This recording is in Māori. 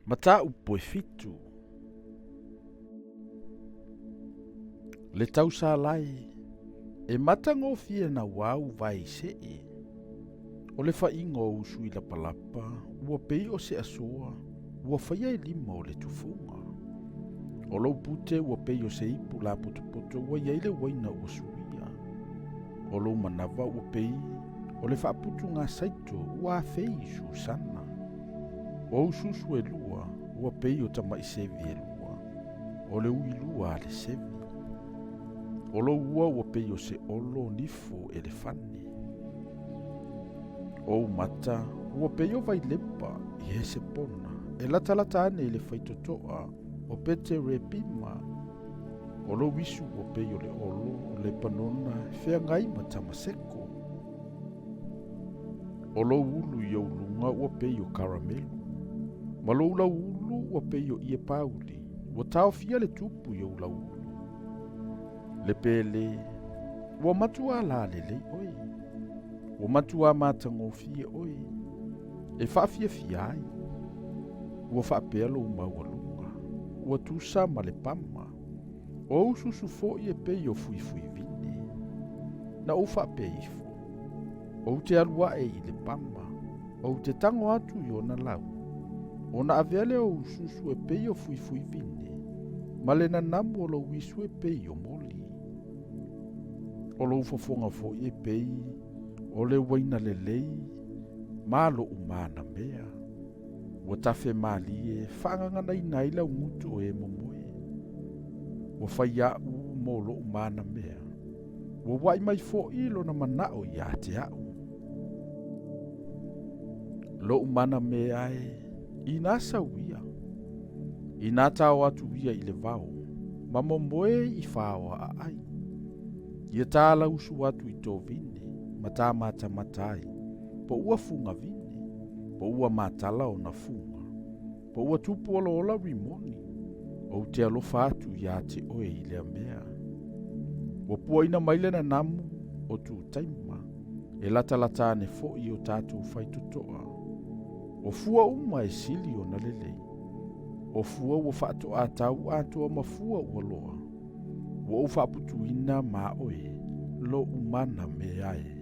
Mata upo e fitu. Le tau sa lai. E mata ngofia na wau vai se e. O le fa ingo usui la palapa. Ua pei o se asoa. Ua faia e lima o le tufunga. O lo pute ua pei o se ipu la potopoto. Ua iaile waina ua suia. O lo manava ua pei. O le fa aputu ngā saito. Ua fei susana. O ususu e lua. Ua pei o tama i sevi e lua. O le ui lua le sevi. O lo ua pei o se olo nifu e le fani. O mata ua pei o vai lepa i he se pona. E lata ane i le faitotoa o pete repima. O lo wisu ua pei o le olo o le panona feagai ma tamaseko. O lo ulu i aulunga ua pei o karamelu. Ma lo ula ulu ua pei o ie pauli. Ua tau fia le tupu i ula ulu. Le pele, ua matua la lelei oi. Ua matua matangofie oi. E whaafia fiai. Ua whaapea lo maualunga. Ua tusa ma le pama. O ususu fo i e pei o fui vine. Na o whaapea ifo. O te alua e i le pama. O te tango atu i ona lau. O na avele o ususu e pei o fui vine. Ma le na namu o lo wisu e pei o moli. O lo ufofonga fo i e pei. O le waina lelei. Ma lo umana mea. Ua tafe mali e whaangangana i naila ungutu o e momoe. Ua whai au mo lo umana mea. Ua wai mai fo i lo na manao i a te au. Lo umana mea e. I nā sauia. I nā tau atu ia i le vau. Ma momoe i whaoa a ai. Ia tāla usu atu i tō vine. Ma tā mata matai. Po ua funga vine. Po ua matala o na funga. Po ua tupu ola ola rimoni. O te alofa atu ia te oe i lea mea. Ua pua ina maile na namu o tū taima. E lata ane fo i o tātou faitotoa. O fua uma e sili o na lelei. O fua ua whaato a tau ato ma fua ua loa. Ua uwha putuina ma oe. Lo umana me ae.